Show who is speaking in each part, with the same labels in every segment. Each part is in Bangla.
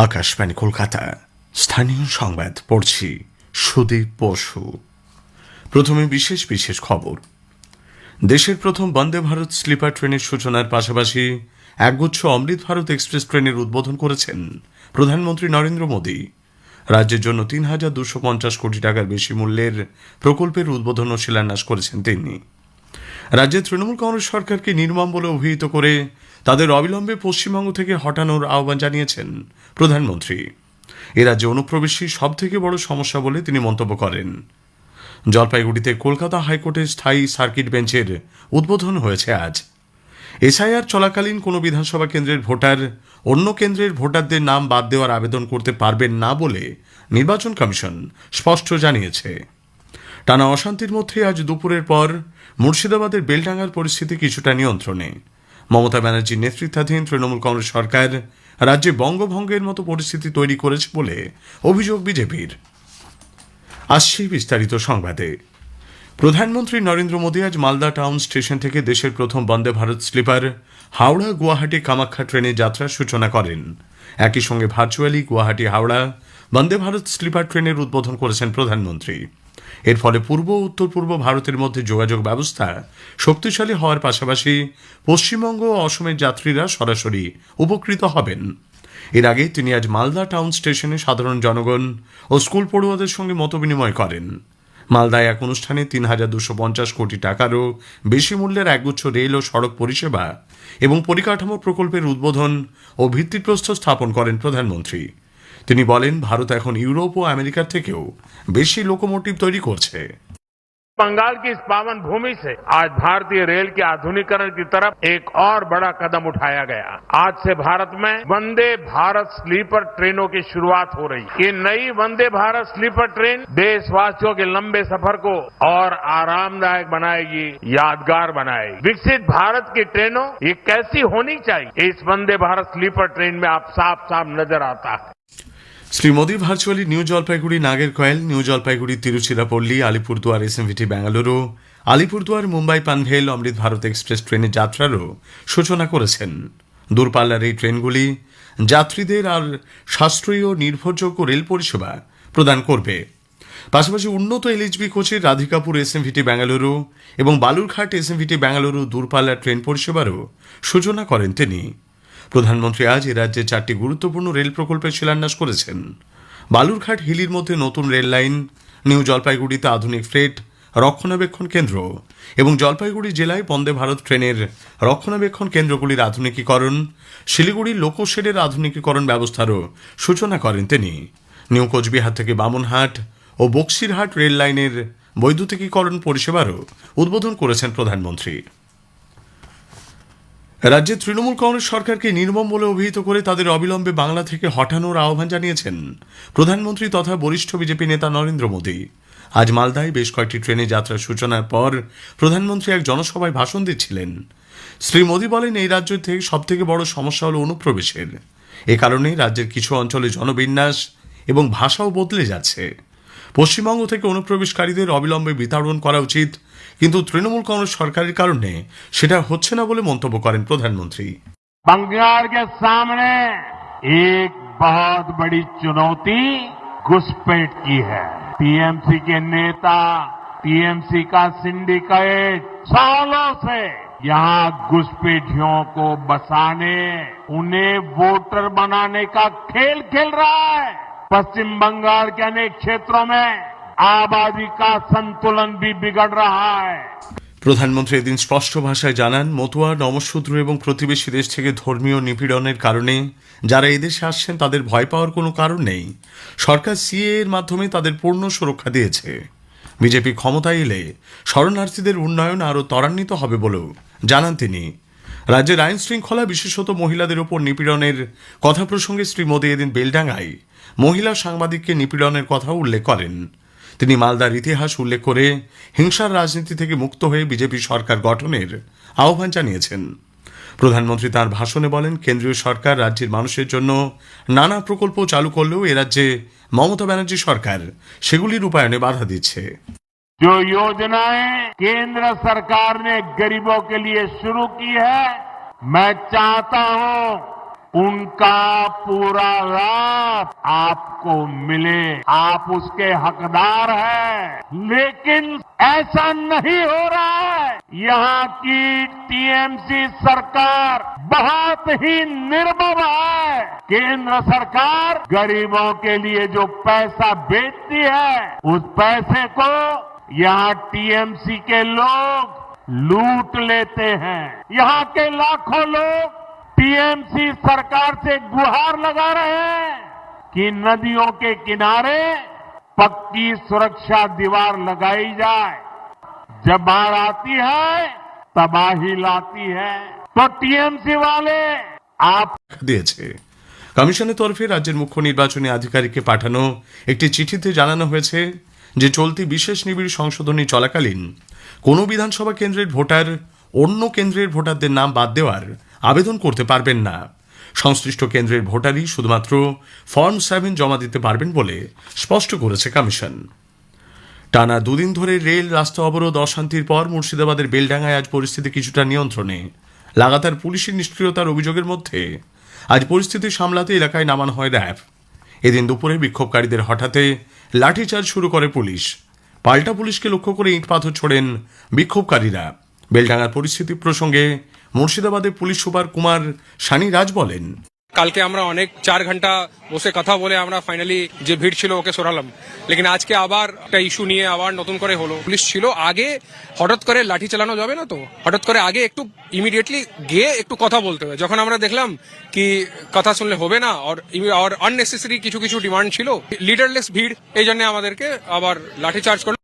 Speaker 1: আকাশবাণী কলকাতা স্থানীয় সংবাদ পড়ছি সুদীপ বসু। প্রথমে বিশেষ বিশেষ খবর। দেশের প্রথম বন্দে ভারত স্লিপার ট্রেনের সূচনার পাশাপাশি একগুচ্ছ অমৃত ভারত এক্সপ্রেস ট্রেনের উদ্বোধন করেছেন প্রধানমন্ত্রী নরেন্দ্র মোদী। রাজ্যের জন্য ৩,২৫০ কোটি টাকার বেশি মূল্যের প্রকল্পের উদ্বোধন ও শিলান্যাস করেছেন তিনি। রাজ্যের তৃণমূল কংগ্রেস সরকারকে নির্মম বলে অভিহিত করে তাদের অবিলম্বে পশ্চিমবঙ্গ থেকে হটানোর আহ্বান জানিয়েছেন প্রধানমন্ত্রী। এ রাজ্যে অনুপ্রবেশই সব থেকে বড় সমস্যা বলে তিনি মন্তব্য করেন। জলপাইগুড়িতে কলকাতা হাইকোর্টের স্থায়ী সার্কিট বেঞ্চের উদ্বোধন হয়েছে আজ। এসআইআর চলাকালীন কোনো বিধানসভা কেন্দ্রের ভোটার অন্য কেন্দ্রের ভোটারদের নাম বাদ দেওয়ার আবেদন করতে পারবেন না বলে নির্বাচন কমিশন স্পষ্ট জানিয়েছে। টানা অশান্তির মধ্যে আজ দুপুরের পর মুর্শিদাবাদের বেলডাঙ্গার পরিস্থিতি কিছুটা নিয়ন্ত্রণে। মমতা ব্যানার্জির নেতৃত্বাধীন তৃণমূল কংগ্রেস সরকার রাজ্যে বঙ্গভঙ্গের মতো পরিস্থিতি তৈরি করেছে বলে অভিযোগ বিজেপির। আসছে বিস্তারিত সংবাদে। প্রধানমন্ত্রী নরেন্দ্র মোদী আজ মালদা টাউন স্টেশন থেকে দেশের প্রথম বন্দে ভারত স্লিপার হাওড়া গুয়াহাটি কামাখ্যা ট্রেনের যাত্রার সূচনা করেন। একই সঙ্গে ভার্চুয়ালি গুয়াহাটি হাওড়া বন্দে ভারত স্লিপার ট্রেনের উদ্বোধন করেছেন প্রধানমন্ত্রী। এর ফলে পূর্ব ও উত্তর পূর্ব ভারতের মধ্যে যোগাযোগ ব্যবস্থা শক্তিশালী হওয়ার পাশাপাশি পশ্চিমবঙ্গ ও অসমের যাত্রীরা সরাসরি উপকৃত হবেন। এর আগে তিনি আজ মালদা টাউন স্টেশনে সাধারণ জনগণ ও স্কুল পড়ুয়াদের সঙ্গে মতবিনিময় করেন। মালদায় এক অনুষ্ঠানে ৩,২৫০ কোটি টাকারও বেশি মূল্যের একগুচ্ছ রেল ও সড়ক পরিষেবা এবং পরিকাঠামো প্রকল্পের উদ্বোধন ও ভিত্তিপ্রস্তর স্থাপন করেন প্রধানমন্ত্রী। তিনি বলেন, ভারত এখন ইউরোপ ও আমেরিকার থেকেও বেশি লোকোমোটিভ তৈরি করছে।
Speaker 2: बंगाल की इस पावन भूमि से आज भारतीय रेल के आधुनिकीकरण की तरफ एक और बड़ा कदम उठाया गया। आज से भारत में वंदे भारत स्लीपर ट्रेनों की शुरुआत हो रही है। ये नई वंदे भारत स्लीपर ट्रेन देशवासियों के लंबे सफर को और आरामदायक बनाएगी, यादगार बनाएगी। विकसित भारत की ट्रेनों ये कैसी होनी चाहिए, इस वंदे भारत स्लीपर ट्रेन में आप साफ साफ नजर आता है।
Speaker 1: Shri Modi virtually new Jalpaiguri Nagercoil, new Jalpaiguri Tiruchirappalli, Alipurduar SMVT Bengaluru, Alipurduar Mumbai Panvel Amrit Bharat express ট্রেনের যাত্রারও সূচনা করেছেন। দূরপাল্লার এই ট্রেনগুলি যাত্রীদের আর সাশ্রয়ী ও নির্ভরযোগ্য রেল পরিষেবা প্রদান করবে। পাশাপাশি উন্নত এলএইচবি কোচের রাধিকাপুর এসএমভিটি বেঙ্গালুরু এবং বালুরঘাট এসএমভিটি বেঙ্গালুরু দূরপাল্লার ট্রেন পরিষেবারও সূচনা করেন তিনি। প্রধানমন্ত্রী আজ এ রাজ্যে 4টি গুরুত্বপূর্ণ রেল প্রকল্পের শিলান্যাস করেছেন। বালুরঘাট হিলির মধ্যে নতুন রেল লাইন, নিউ জলপাইগুড়িতে আধুনিক ফ্রেট রক্ষণাবেক্ষণ কেন্দ্র এবং জলপাইগুড়ি জেলায় বন্দে ভারত ট্রেনের রক্ষণাবেক্ষণ কেন্দ্রগুলির আধুনিকীকরণ, শিলিগুড়ির লোকোশেডের আধুনিকীকরণ ব্যবস্থারও সূচনা করেন তিনি। নিউ কোচবিহার থেকে বামনহাট ও বক্সিরহাট রেল লাইনের বৈদ্যুতিকীকরণ পরিষেবারও উদ্বোধন করেছেন প্রধানমন্ত্রী। রাজ্যের তৃণমূল কংগ্রেস সরকারকে নির্মম বলে অভিহিত করে তাদের অবিলম্বে বাংলা থেকে হটানোর আহ্বান জানিয়েছেন প্রধানমন্ত্রী তথা বরিষ্ঠ বিজেপি নেতা নরেন্দ্র মোদী। আজ মালদায় বেশ কয়েকটি ট্রেনে যাত্রার সূচনার পর প্রধানমন্ত্রী এক জনসভায় ভাষণ দিচ্ছিলেন। শ্রী মোদী বলেন, এই রাজ্য থেকে সবথেকে বড় সমস্যা হল অনুপ্রবেশের। এ কারণে রাজ্যের কিছু অঞ্চলে জনবিন্যাস এবং ভাষাও বদলে যাচ্ছে। পশ্চিমবঙ্গ থেকে অনুপ্রবেশকারীদের অবিলম্বে বিতাড়ন করা উচিত, কিন্তু তৃণমূল কংগ্রেস সরকারের কারণে সেটা হচ্ছে না বলে মন্তব্য করেন প্রধানমন্ত্রী।
Speaker 2: बंगाल के सामने एक बहुत बड़ी चुनौती घुसपैठ की है। टीएमसी के नेता, टीएमसी का सिंडिकेट सालों से यहाँ घुसपैठियों को बसाने, उन्हें वोटर बनाने का खेल खेल रहा है। पश्चिम बंगाल के अनेक क्षेत्रों में आबादी का संतुलन भी बिगड़ रहा है।
Speaker 1: প্রধানমন্ত্রী এদিন স্পষ্ট ভাষায় জানান, মতুয়া, নমশূদ্র এবং প্রতিবেশী দেশ থেকে ধর্মীয় নিপীড়নের কারণে যারা এদেশে আসছেন তাদের ভয় পাওয়ার কোনো কারণ নেই। সরকার সিএএ এর মাধ্যমে তাদের পূর্ণ সুরক্ষা দিয়েছে। বিজেপি ক্ষমতায় এলে শরণার্থীদের উন্নয়ন আরও ত্বরান্বিত হবে বলেও জানান তিনি। রাজ্যের আইন শৃঙ্খলা, বিশেষত মহিলাদের ওপর নিপীড়নের কথা প্রসঙ্গে শ্রী মোদী এদিন বেলডাঙ্গায় মহিলা সাংবাদিককে নিপীড়নের কথা উল্লেখ করেন। তিনি মালদার ইতিহাস উল্লেখ করে হিংসার রাজনীতি থেকে মুক্ত হয়ে বিজেপি সরকার গঠনের আহ্বান জানিয়েছেন। প্রধানমন্ত্রী তাঁর ভাষণে বলেন, কেন্দ্রীয় সরকার রাজ্যের মানুষের জন্য নানা প্রকল্প চালু করলেও এ রাজ্যে মমতা ব্যানার্জি সরকার সেগুলির রূপায়ণে বাধা দিচ্ছে।
Speaker 2: जो योजनाएं केंद्र सरकार ने गरीबों के लिए शुरू की है, मैं चाहता हूं उनका पूरा लाभ आपको मिले, आप उसके हकदार हैं। लेकिन ऐसा नहीं हो रहा है। यहाँ की टीएमसी सरकार बहुत ही निर्मम है। केंद्र सरकार गरीबों के लिए जो पैसा भेजती है, उस पैसे को यहाँ टीएमसी के लोग लूट लेते हैं। यहाँ के लाखों लोग टीएमसी सरकार से गुहार लगा रहे हैं कि नदियों के किनारे पक्की सुरक्षा दीवार लगाई जाए। जब बाढ़ आती है तबाही लाती है। तो टीएमसी वाले आप
Speaker 1: দিয়েছে কমিশনের তরফে রাজ্যের মুখ্য নির্বাচনী আধিকারিককে পাঠানো একটি চিঠিতে জানানো হয়েছে যে চলতি বিশেষ নিবিড় সংশোধনী চলাকালীন কোনো বিধানসভা কেন্দ্রের ভোটার অন্য কেন্দ্রের ভোটারদের নাম বাদ দেওয়ার আবেদন করতে পারবেন না। সংশ্লিষ্ট কেন্দ্রের ভোটারই শুধুমাত্র ফর্ম 7 জমা দিতে পারবেন বলে স্পষ্ট করেছে কমিশন। টানা দুদিন ধরে রেল রাস্তা অবরোধ অশান্তির পর মুর্শিদাবাদের বেলডাঙ্গায় আজ পরিস্থিতি কিছুটা নিয়ন্ত্রণে। লাগাতার পুলিশের নিষ্ক্রিয়তার অভিযোগের মধ্যে আজ পরিস্থিতি সামলাতে এলাকায় নামানো হয় র্যাব। এদিন দুপুরে বিক্ষোভকারীদের হঠাতে লাঠিচার্জ শুরু করে পুলিশ। পাল্টা পুলিশকে লক্ষ্য করে ইট পাথর ছোড়েন বিক্ষোভকারীরা। বেলডাঙ্গার পরিস্থিতি প্রসঙ্গে মুর্শিদাবাদের পুলিশ সুপার কুমার সানি রাজ বলেন,
Speaker 3: কালকে আমরা অনেক 4 ঘন্টা বসে কথা বলে আমরা ফাইনালি যে ভিড় ছিল ওকে সরালাম। লেকিন আজকে আবার একটা ইস্যু নিয়ে আবার নতুন করে হলো। পুলিশ ছিল আগে, হঠাৎ করে লাঠি চালানো যাবে না, তো হঠাৎ করে আগে একটু ইমিডিয়েটলি গিয়ে একটু কথা বলতে হবে। যখন আমরা দেখলাম কি কথা শুনলে হবে না আর আননেসেসারি কিছু কিছু ডিমান্ড ছিল, লিডারলেস ভিড়, এই জন্য আমাদেরকে আবার লাঠি চার্জ করলো।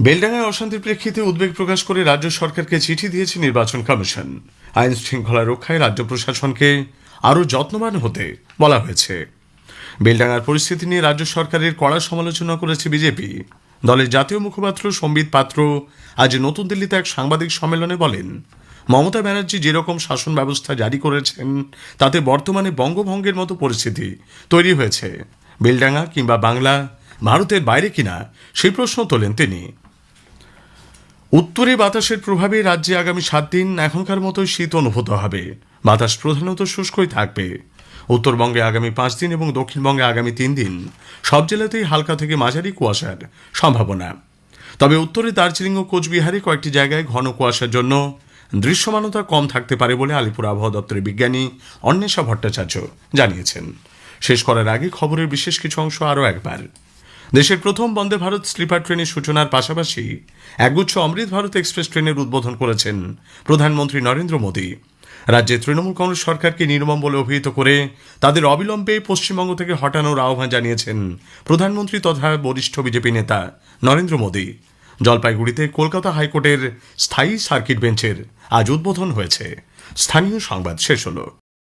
Speaker 1: বেলডাঙ্গায় অশান্তির প্রেক্ষিতে উদ্বেগ প্রকাশ করে রাজ্য সরকারকে চিঠি দিয়েছে নির্বাচন কমিশন। আইন শৃঙ্খলা রক্ষায় রাজ্য প্রশাসনকে আরও যত্নবান হতে বলা হয়েছে। বেলডাঙ্গার পরিস্থিতি নিয়ে রাজ্য সরকারের কড়া সমালোচনা করেছে বিজেপি। দলের জাতীয় মুখপাত্র সম্বিত পাত্র আজ নতুন দিল্লিতে এক সাংবাদিক সম্মেলনে বলেন, মমতা ব্যানার্জি যেরকম শাসন ব্যবস্থা জারি করেছেন তাতে বর্তমানে বঙ্গভঙ্গের মতো পরিস্থিতি তৈরি হয়েছে। বেলডাঙ্গা কিংবা বাংলা ভারতের বাইরে কিনা সেই প্রশ্ন তোলেন তিনি। উত্তরে বাতাসের প্রভাবে রাজ্যে আগামী 7 দিন এখনকার মতোই শীত অনুভূত হবে। বাতাস প্রধানত শুষ্কই থাকবে। উত্তরবঙ্গে আগামী 5 দিন এবং দক্ষিণবঙ্গে আগামী 3 দিন সব জেলাতেই হালকা থেকে মাঝারি কুয়াশার সম্ভাবনা। তবে উত্তরে দার্জিলিং ও কোচবিহারে কয়েকটি জায়গায় ঘন কুয়াশার জন্য দৃশ্যমানতা কম থাকতে পারে বলে আলিপুর আবহাওয়া দপ্তরের বিজ্ঞানী অন্বেষা ভট্টাচার্য জানিয়েছেন। শেষ করার আগে খবরের বিশেষ কিছু অংশ আরও একবার। দেশের প্রথম বন্দে ভারত স্লিপার ট্রেনের সূচনার পাশাপাশি একগুচ্ছ অমৃত ভারত এক্সপ্রেস ট্রেনের উদ্বোধন করেছেন প্রধানমন্ত্রী নরেন্দ্র মোদী। রাজ্যে তৃণমূল কংগ্রেস সরকারকে নির্মম বলে অভিহিত করে তাদের অবিলম্বে পশ্চিমবঙ্গ থেকে হটানোর আহ্বান জানিয়েছেন প্রধানমন্ত্রী তথা বরিষ্ঠ বিজেপি নেতা নরেন্দ্র মোদী। জলপাইগুড়িতে কলকাতা হাইকোর্টের স্থায়ী সার্কিট বেঞ্চের আজ উদ্বোধন হয়েছে। স্থানীয় সংবাদ শেষ হলো।